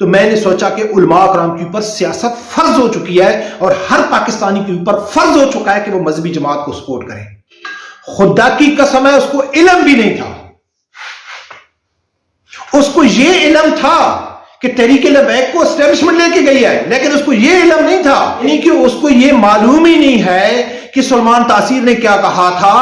تو میں نے سوچا کہ علماء کرام کے اوپر سیاست فرض ہو چکی ہے اور ہر پاکستانی کے اوپر فرض ہو چکا ہے کہ وہ مذہبی جماعت کو سپورٹ کریں. خدا کی قسم ہے اس کو علم بھی نہیں تھا. اس کو یہ علم تھا کہ تحریک لبیک کو اسٹیبلشمنٹ لے کے گئی ہے، لیکن اس کو یہ علم نہیں تھا، یعنی کہ اس کو یہ معلوم ہی نہیں ہے کہ سلمان تاثیر نے کیا کہا تھا،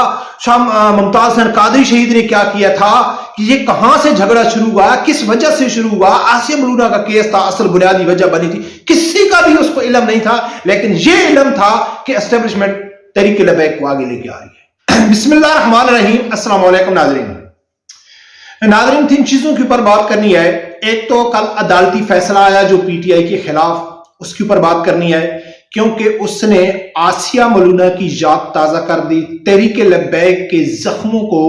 ممتاز حسین قادری شہید نے کیا کیا تھا، کہ یہ کہاں سے جھگڑا شروع ہوا، کس وجہ سے شروع ہوا. آسیہ ملونہ کا کیس تھا، اصل بنیادی وجہ بنی تھی. کسی کا بھی اس کو علم نہیں تھا، لیکن یہ علم تھا کہ اسٹیبلشمنٹ تحریک لبیک کو آگے لے کے آ رہی ہے. بسم اللہ الرحمن الرحیم. السلام علیکم ناظرین. ناظرین تین چیزوں کے اوپر بات کرنی ہے. ایک تو کل عدالتی فیصلہ آیا جو پی ٹی آئی کے خلاف، اس کے اوپر بات کرنی ہے کیونکہ اس نے آسیہ ملونہ کی یاد تازہ کر دی، تحریک لبیک کے زخموں کو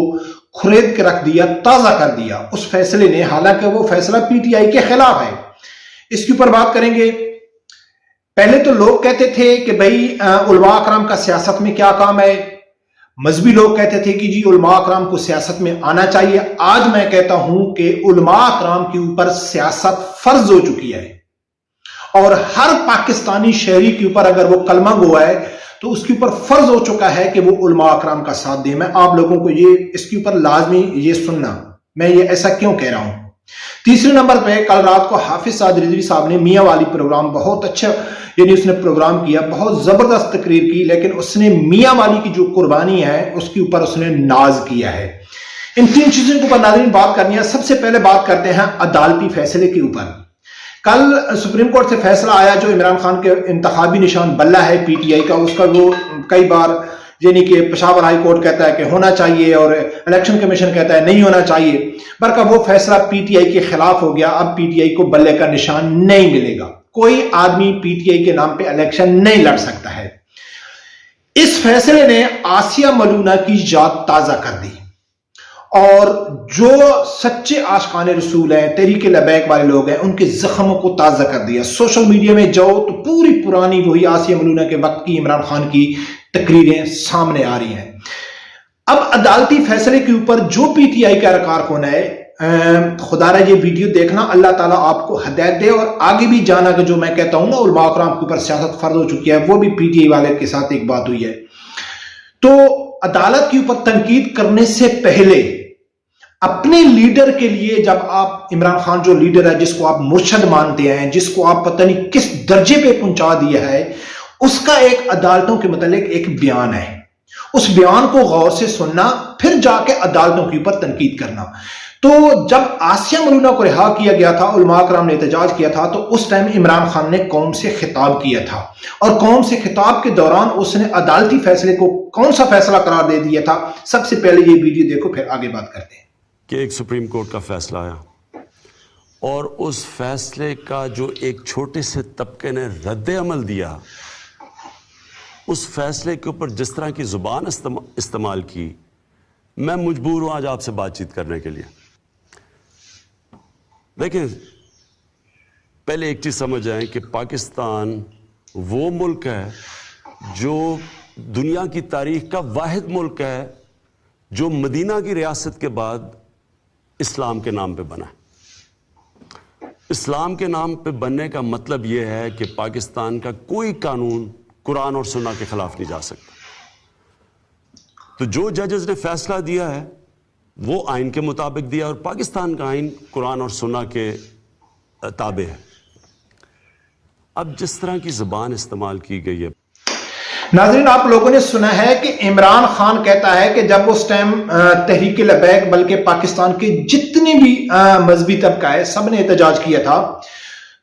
کھرید کے رکھ دیا، تازہ کر دیا اس فیصلے نے، حالانکہ وہ فیصلہ پی ٹی آئی کے خلاف ہے. اس کے اوپر بات کریں گے. پہلے تو لوگ کہتے تھے کہ بھائی علماء اکرام کا سیاست میں کیا کام ہے. مذہبی لوگ کہتے تھے کہ جی علماء اکرام کو سیاست میں آنا چاہیے. آج میں کہتا ہوں کہ علماء اکرام کے اوپر سیاست فرض ہو چکی ہے اور ہر پاکستانی شہری کے اوپر اگر وہ کلمہ گو ہے تو اس کے اوپر فرض ہو چکا ہے کہ وہ علماء اکرام کا ساتھ دے. میں آپ لوگوں کو اس کے اوپر لازمی یہ سننا، میں یہ ایسا کیوں کہہ رہا ہوں. تیسرے نمبر پہ کل رات کو حافظ سعد رضوی صاحب نے میاں والی پروگرام بہت اچھا، یعنی اس نے پروگرام کیا، بہت زبردست تقریر کی، لیکن اس نے میاں والی کی جو قربانی ہے اس کے اوپر اس نے ناز کیا ہے. ان تین چیزوں کے اوپر ناظرین بات کرنی ہے. سب سے پہلے بات کرتے ہیں عدالتی فیصلے کے اوپر. کل سپریم کورٹ سے فیصلہ آیا جو عمران خان کے انتخابی نشان بلہ ہے پی ٹی آئی کا، اس کا وہ کئی بار یعنی کہ پشاور ہائی کورٹ کہتا ہے کہ ہونا چاہیے اور الیکشن کمیشن کہتا ہے نہیں ہونا چاہیے، برکہ وہ فیصلہ پی ٹی آئی کے خلاف ہو گیا. اب پی ٹی آئی کو بلے کا نشان نہیں ملے گا، کوئی آدمی پی ٹی آئی کے نام پہ الیکشن نہیں لڑ سکتا ہے. اس فیصلے نے آسیہ ملونہ کی یاد تازہ کر دی اور جو سچے عاشقان رسول ہیں، تحریک لبیک والے لوگ ہیں، ان کے زخموں کو تازہ کر دیا. سوشل میڈیا میں جاؤ تو پوری پرانی وہی آسیہ ملونہ کے وقت کی عمران خان کی تقریریں سامنے آ رہی ہیں. اب عدالتی فیصلے کے اوپر جو پی ٹی آئی کا کارکن ہے، خدا رہا یہ ویڈیو دیکھنا، اللہ تعالیٰ آپ کو ہدایت دے اور آگے بھی جانا کہ جو میں کہتا ہوں نا علماء اکرام کے اوپر سیاست فرض ہو چکی ہے، وہ بھی پی ٹی آئی والے کے ساتھ ایک بات ہوئی ہے. تو عدالت کے اوپر تنقید کرنے سے پہلے اپنے لیڈر کے لیے، جب آپ عمران خان جو لیڈر ہے جس کو آپ مرشد مانتے ہیں، جس کو آپ پتہ نہیں کس درجے پہ پہنچا دیا ہے، اس کا ایک عدالتوں کے متعلق ایک بیان ہے. اس بیان کو غور سے سننا، پھر جا کے عدالتوں کے اوپر تنقید کرنا. تو جب آسیہ ملونہ کو رہا کیا گیا تھا، علماء کرام نے احتجاج کیا تھا، تو اس ٹائم عمران خان نے قوم سے خطاب کیا تھا اور قوم سے خطاب کے دوران اس نے عدالتی فیصلے کو کون سا فیصلہ قرار دے دیا تھا. سب سے پہلے یہ ویڈیو دیکھو، پھر آگے بات کرتے ہیں. کہ ایک سپریم کورٹ کا فیصلہ آیا اور اس فیصلے کا جو ایک چھوٹے سے طبقے نے رد عمل دیا، اس فیصلے کے اوپر جس طرح کی زبان استعمال کی، میں مجبور ہوں آج آپ سے بات چیت کرنے کے لیے. دیکھیں، پہلے ایک چیز سمجھ آئیں کہ پاکستان وہ ملک ہے جو دنیا کی تاریخ کا واحد ملک ہے جو مدینہ کی ریاست کے بعد اسلام کے نام پہ بنا ہے. اسلام کے نام پہ بننے کا مطلب یہ ہے کہ پاکستان کا کوئی قانون قرآن اور سنہ کے خلاف نہیں جا سکتا. تو جو ججز نے فیصلہ دیا ہے وہ آئین کے مطابق دیا، اور پاکستان کا آئین قرآن اور سنہ کے تابع ہے. اب جس طرح کی زبان استعمال کی گئی ہے، ناظرین آپ لوگوں نے سنا ہے کہ عمران خان کہتا ہے کہ جب اس ٹائم تحریک لبیک بلکہ پاکستان کے جتنے بھی مذہبی طبقہ ہے سب نے احتجاج کیا تھا،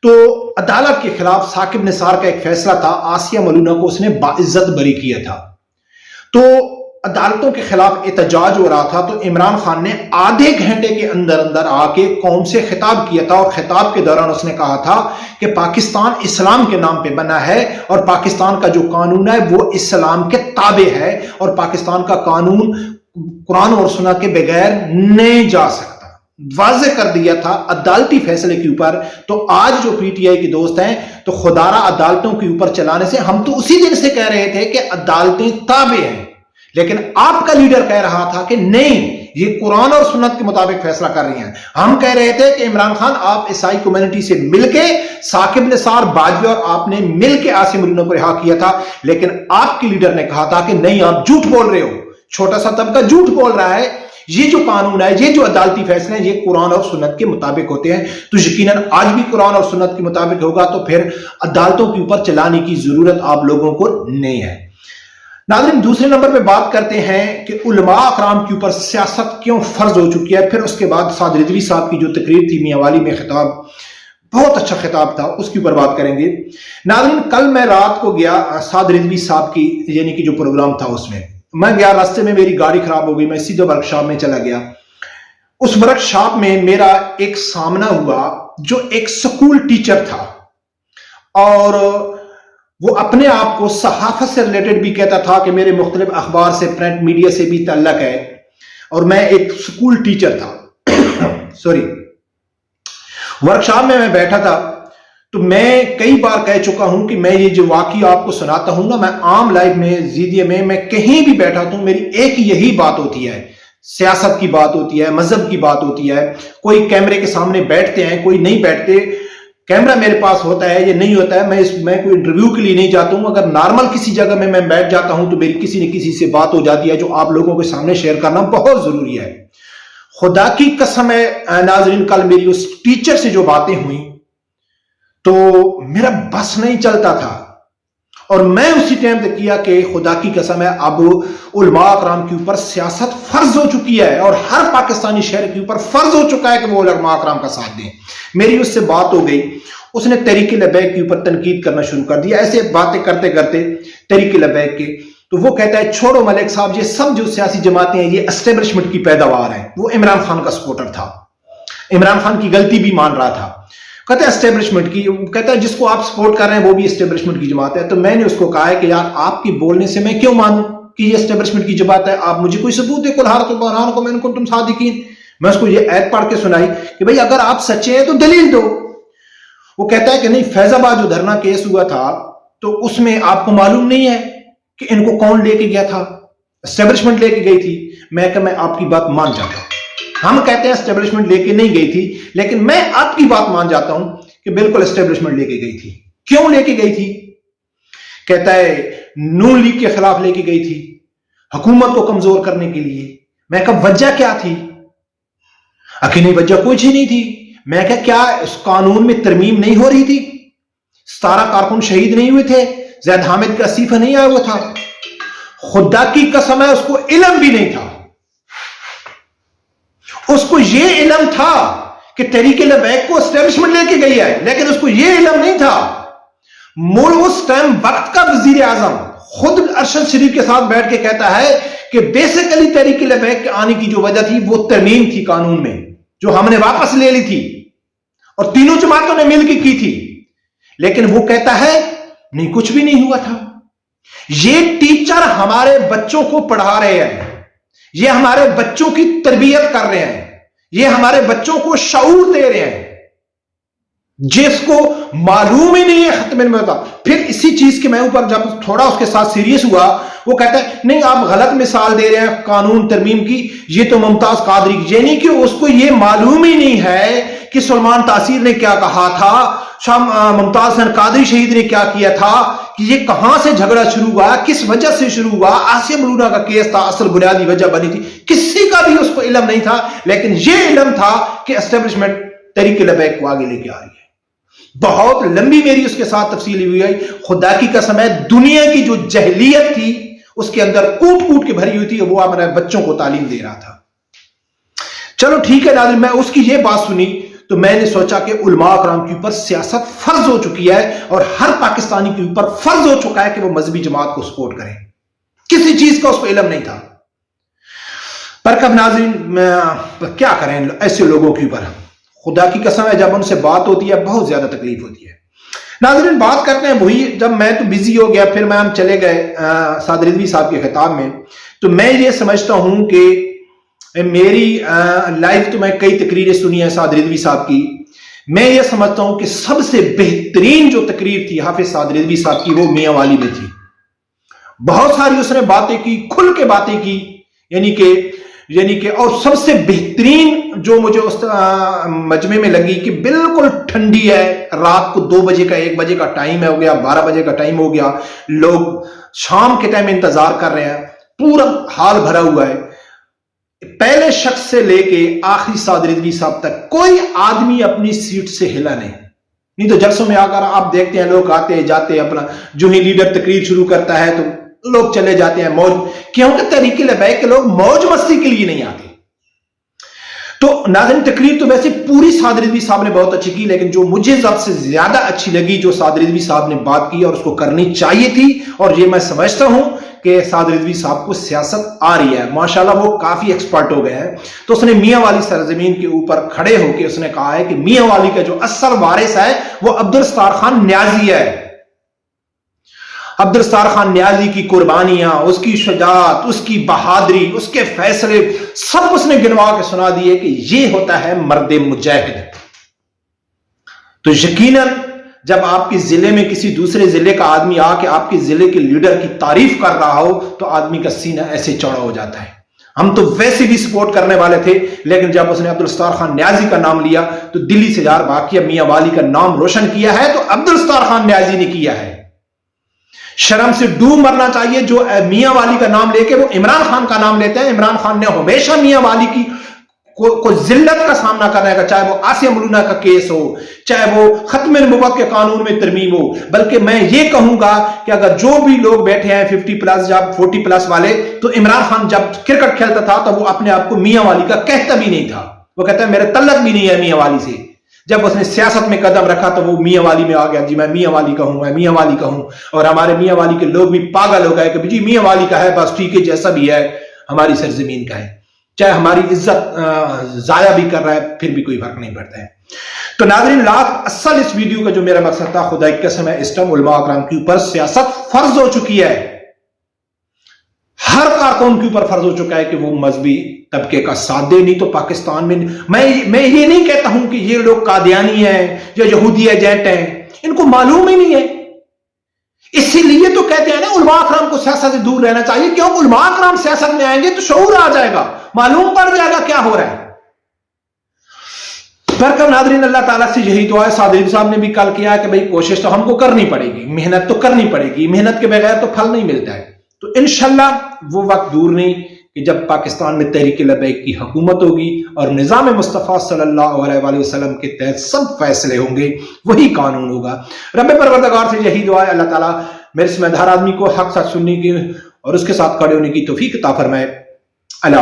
تو عدالت کے خلاف ثاقب نثار کا ایک فیصلہ تھا، آسیہ ملونہ کو اس نے باعزت بری کیا تھا. تو عدالتوں کے خلاف احتجاج ہو رہا تھا، تو عمران خان نے آدھے گھنٹے کے اندر اندر آ کے قوم سے خطاب کیا تھا، اور خطاب کے دوران اس نے کہا تھا کہ پاکستان اسلام کے نام پہ بنا ہے اور پاکستان کا جو قانون ہے وہ اسلام کے تابع ہے اور پاکستان کا قانون قرآن اور سنہ کے بغیر نہیں جا سکتا. واضح کر دیا تھا عدالتی فیصلے کے اوپر. تو آج جو پی ٹی آئی کے دوست ہیں تو خدا را عدالتوں کے اوپر چلانے سے، ہم تو اسی دن سے کہہ رہے تھے کہ عدالتیں تابع ہیں، لیکن آپ کا لیڈر کہہ رہا تھا کہ نہیں، یہ قرآن اور سنت کے مطابق فیصلہ کر رہی ہیں. ہم کہہ رہے تھے کہ عمران خان آپ عیسائی کمیونٹی سے مل کے ثاقب نثار باجوہ اور آپ نے مل کے عاصم ملونہ کو رہا کیا تھا، لیکن آپ کے لیڈر نے کہا تھا کہ نہیں، آپ جھوٹ بول رہے ہو، چھوٹا سا طبقہ جھوٹ بول رہا ہے، یہ جو قانون ہے، یہ جو عدالتی فیصلے ہیں، یہ قرآن اور سنت کے مطابق ہوتے ہیں. تو یقیناً آج بھی قرآن اور سنت کے مطابق ہوگا، تو پھر عدالتوں کے اوپر چلانے کی ضرورت آپ لوگوں کو نہیں ہے. ناظرین، دوسرے نمبر پہ بات کرتے ہیں کہ علماء اکرام کے اوپر سیاست کیوں فرض ہو چکی ہے. پھر اس کے بعد سعد رضوی صاحب کی جو تقریر تھی میاں والی میں، خطاب بہت اچھا خطاب تھا، اس کے اوپر بات کریں گے. ناظرین، کل میں رات کو گیا سعد رضوی صاحب کی یعنی کہ جو پروگرام تھا اس میں گیا، راستے میں میری گاڑی خراب ہو گئی، میں سیدھے ورکشاپ میں چلا گیا. اس ورکشاپ میں میرا ایک سامنا ہوا جو ایک سکول ٹیچر تھا، اور وہ اپنے آپ کو صحافت سے ریلیٹڈ بھی کہتا تھا کہ میرے مختلف اخبار سے، پرنٹ میڈیا سے بھی تعلق ہے، اور میں ایک سکول ٹیچر تھا. سوری، ورکشاپ میں بیٹھا تھا. تو میں کئی بار کہہ چکا ہوں کہ میں یہ جو واقعہ آپ کو سناتا ہوں نا، میں عام لائف میں، زندگی میں کہیں بھی بیٹھا ہوں، میری ایک یہی بات ہوتی ہے، سیاست کی بات ہوتی ہے، مذہب کی بات ہوتی ہے. کوئی کیمرے کے سامنے بیٹھتے ہیں، کوئی نہیں بیٹھتے. کیمرہ میرے پاس ہوتا ہے یا نہیں ہوتا ہے، میں کوئی انٹرویو کے لیے نہیں جاتا ہوں. اگر نارمل کسی جگہ میں بیٹھ جاتا ہوں تو میری کسی نہ کسی سے بات ہو جاتی ہے جو آپ لوگوں کے سامنے شیئر کرنا بہت ضروری ہے. خدا کی قسم ہے ناظرین، کل میری اس ٹیچر سے جو باتیں ہوئیں تو میرا بس نہیں چلتا تھا، اور میں اسی ٹائم تک کیا کہ خدا کی قسم ہے اب علماء اکرام کے اوپر سیاست فرض ہو چکی ہے، اور ہر پاکستانی شہر کے اوپر فرض ہو چکا ہے کہ وہ علماء اکرام کا ساتھ دیں. میری اس سے بات ہو گئی، اس نے تحریک لبیک کے اوپر تنقید کرنا شروع کر دیا. ایسے باتیں کرتے کرتے تحریک لبیک کے، تو وہ کہتا ہے چھوڑو ملک صاحب، یہ سب جو سیاسی جماعتیں ہیں یہ اسٹیبلشمنٹ کی پیداوار ہیں. وہ عمران خان کا سپورٹر تھا، عمران خان کی غلطی بھی مان رہا تھا. کہتا ہے اسٹیبلشمنٹ کی، کہتا ہے جس کو آپ سپورٹ کر رہے ہیں وہ بھی اسٹیبلشمنٹ کی جماعت ہے. تو میں نے اس کو کہا ہے کہ یار آپ کی بولنے سے میں کیوں مانوں کہ یہ اسٹیبلشمنٹ کی جماعت ہے؟ آپ مجھے کوئی ثبوت دے، قل ہاتوا برہانکم ان کنتم صادقین. میں اس کو یہ آیت پڑھ کے سنائی کہ بھئی اگر آپ سچے ہیں تو دلیل دو. وہ کہتا ہے کہ نہیں، فیض آباد جو دھرنا کیس ہوا تھا تو اس میں آپ کو معلوم نہیں ہے کہ ان کو کون لے کے گیا تھا؟ اسٹیبلشمنٹ لے کے گئی تھی. میں کہ میں آپ کی بات مان جاتا ہوں. ہم کہتے ہیں اسٹیبلشمنٹ لے کے نہیں گئی تھی، لیکن میں آپ کی بات مان جاتا ہوں کہ بالکل اسٹیبلشمنٹ لے کے گئی تھی. کیوں لے کے گئی تھی؟ کہتا ہے نون لیگ کے خلاف لے کے گئی تھی، حکومت کو کمزور کرنے کے لیے. میں کہا وجہ کیا تھی؟ اکیلی وجہ کچھ ہی نہیں تھی. میں کہا کیا اس قانون میں ترمیم نہیں ہو رہی تھی؟ 17 کارکن شہید نہیں ہوئے تھے؟ زید حامد کا استعفیٰ نہیں آیا ہوا تھا؟ خدا کی قسم ہے اس کو علم بھی نہیں تھا. اس کو یہ علم تھا کہ تحریک لبیک کو اسٹیبلشمنٹ لے کے گئی ہے، لیکن اس کو یہ علم نہیں تھا. اس ٹائم وقت کا وزیر اعظم خود ارشد شریف کے ساتھ بیٹھ کے کہتا ہے کہ بیسیکلی تحریک لبیک کے آنے کی جو وجہ تھی وہ ترمیم تھی قانون میں، جو ہم نے واپس لے لی تھی اور تینوں جماعتوں نے مل کے کی تھی. لیکن وہ کہتا ہے نہیں، کچھ بھی نہیں ہوا تھا. یہ ٹیچر ہمارے بچوں کو پڑھا رہے ہیں، یہ ہمارے بچوں کی تربیت کر رہے ہیں، یہ ہمارے بچوں کو شعور دے رہے ہیں، جس کو معلوم ہی نہیں ہے ختم میں ہوتا. پھر اسی چیز کے میں اوپر جب تھوڑا اس کے ساتھ سیریس ہوا، وہ کہتا ہے نہیں آپ غلط مثال دے رہے ہیں قانون ترمیم کی، یہ تو ممتاز قادری، یعنی کہ اس کو یہ معلوم ہی نہیں ہے کہ سلمان تاثیر نے کیا کہا تھا، ممتاز حسین قادری شہید نے کیا کیا تھا، کہ یہ کہاں سے جھگڑا شروع ہوا، کس وجہ سے شروع ہوا. عاصم ملونہ کا کیس تھا، اصل بنیادی وجہ بنی تھی. کسی کا بھی اس کو علم نہیں تھا، لیکن یہ علم تھا کہ اسٹیبلشمنٹ تحریک لبیک کو آگے لے کے آ رہی ہے. بہت لمبی میری اس کے ساتھ تفصیل ہوئی ہے. خدا کی قسم ہے دنیا کی جو جہلیت تھی اس کے اندر کوٹ کوٹ کے بھری ہوئی تھی، وہ اپنے بچوں کو تعلیم دے رہا تھا. چلو ٹھیک ہے ناظرین، میں اس کی یہ بات سنی تو میں نے سوچا کہ علماء اکرام کے اوپر سیاست فرض ہو چکی ہے، اور ہر پاکستانی کے اوپر فرض ہو چکا ہے کہ وہ مذہبی جماعت کو سپورٹ کرے. کسی چیز کا اس کو علم نہیں تھا. پر کب ناظرین کیا کریں ایسے لوگوں کے اوپر، خدا کی قسم ہے جب ان سے بات ہوتی ہے بہت زیادہ تکلیف ہوتی ہے. ناظرین بات کرتے ہیں وہی، جب میں تو بزی ہو گیا، پھر ہم چلے گئے سعد رضوی صاحب کے خطاب میں. تو میں یہ سمجھتا ہوں کہ میری لائف تو میں کئی تقریریں سنی ہیں سعد رضوی صاحب کی، میں یہ سمجھتا ہوں کہ سب سے بہترین جو تقریر تھی حافظ سعد رضوی صاحب کی وہ میاں والی میں تھی. بہت ساری اس نے باتیں کی, کھل کے باتیں کی, یعنی کہ اور سب سے بہترین جو مجھے اس مجمع میں لگی کہ بالکل ٹھنڈی ہے, رات کو 2 بجے کا 1 بجے کا ٹائم ہو گیا, 12 بجے کا ٹائم ہو گیا, لوگ شام کے ٹائم انتظار کر رہے ہیں, پورا حال بھرا ہوا ہے. پہلے شخص سے لے کے آخری سعد رضوی صاحب تک کوئی آدمی اپنی سیٹ سے ہلا نہیں تو جلسوں میں آ کر آپ دیکھتے ہیں لوگ آتے جاتے, اپنا جو ہی لیڈر تقریر شروع کرتا ہے تو لوگ چلے جاتے ہیں موج, کیونکہ تحریک لبیک کے لوگ موج مستی کے لیے نہیں آتے. تو ناظرین تقریر تو ویسے پوری سعد رضوی صاحب نے بہت اچھی کی, لیکن جو مجھے سب سے زیادہ اچھی لگی جو سعد رضوی صاحب نے بات کی اور اس کو کرنی چاہیے تھی, اور یہ میں سمجھتا ہوں کہ سعد رضوی صاحب کو سیاست آ رہی ہے, ماشاءاللہ وہ کافی ایکسپرٹ ہو گئے ہیں. تو اس نے میاں والی سرزمین کے اوپر کھڑے ہو کے اس نے کہا ہے کہ میاں والی کا جو اصل وارث ہے وہ عبدالستار خان نیازی ہے. عبدالستار خان نیازی کی قربانیاں, اس کی شجاعت, اس کی بہادری, اس کے فیصلے سب اس نے گنوا کے سنا دیے کہ یہ ہوتا ہے مرد مجاہد. تو یقیناً جب آپ کے ضلع میں کسی دوسرے ضلع کا آدمی آ کے آپ کے ضلع کے لیڈر کی تعریف کر رہا ہو تو آدمی کا سینہ ایسے چوڑا ہو جاتا ہے. ہم تو ویسے بھی سپورٹ کرنے والے تھے, لیکن جب اس نے عبدالستار خان نیازی کا نام لیا تو دلی سے یار واقعہ میاں والی کا نام روشن کیا ہے تو عبدالستار خان نیازی نے کیا ہے. شرم سے ڈوب مرنا چاہیے جو میاں والی کا نام لے کے وہ عمران خان کا نام لیتے ہیں. عمران خان نے ہمیشہ میاں والی کی کو ذلت کا سامنا کرنا ہے, چاہے وہ آسیہ ملونہ کا کیس ہو, چاہے وہ ختم نبوت کے قانون میں ترمیم ہو. بلکہ میں یہ کہوں گا کہ اگر جو بھی لوگ بیٹھے ہیں 50+ یا 40+ والے, تو عمران خان جب کرکٹ کھیلتا تھا تو وہ اپنے آپ کو میاں والی کا کہتا بھی نہیں تھا. وہ کہتا ہے میرے تعلق بھی نہیں ہے میاں والی سے. جب اس نے سیاست میں قدم رکھا تو وہ میاں والی میں آ گیا, جی میں میاں والی کا ہوں, میں میاں والی کا ہوں. اور ہمارے میاں والی کے لوگ بھی پاگل ہو گئے کہ جی میاں والی کا ہے بس ٹھیک ہے, جیسا بھی ہے ہماری سرزمین کا ہے, چاہے ہماری عزت ضائع بھی کر رہا ہے پھر بھی کوئی فرق نہیں پڑتا ہے. تو ناظرین اصل اس ویڈیو کا جو میرا مقصد تھا, خدا کی قسم ہے اس ٹائم علماء اکرام کے اوپر سیاست فرض ہو چکی ہے, ہر کارکن کے اوپر فرض ہو چکا ہے کہ وہ مذہبی طبقے کا ساتھ دے. نہیں تو پاکستان میں یہ نہیں کہتا ہوں کہ یہ لوگ قادیانی ہیں یا یہودی ایجنٹ ہیں, ان کو معلوم ہی نہیں ہے. اسی لیے تو کہتے ہیں نا علماء اکرام کو سیاست سے دور رہنا چاہیے, کیونکہ علماء اکرام سیاست میں آئیں گے تو شعور آ جائے گا, معلوم پڑ جائے گا کیا ہو رہا ہے. برکر ناظرین اللہ تعالیٰ سے یہی دعا ہے, سعد رضوی صاحب نے بھی کل کیا کہ بھئی کوشش تو ہم کو کرنی پڑے گی, محنت تو کرنی پڑے گی, محنت کے بغیر تو پھل نہیں ملتا ہے. تو انشاءاللہ وہ وقت دور نہیں کہ جب پاکستان میں تحریک لبیک کی حکومت ہوگی اور نظام مصطفیٰ صلی اللہ علیہ وآلہ وسلم کے تحت سب فیصلے ہوں گے, وہی قانون ہوگا. رب پروردگار سے یہی دعا ہے اللہ تعالیٰ میرے سمجھ ہر آدمی کو حق ساتھ سننے کی اور اس کے ساتھ کھڑے ہونے کی توفیق عطا فرمائے. اللہ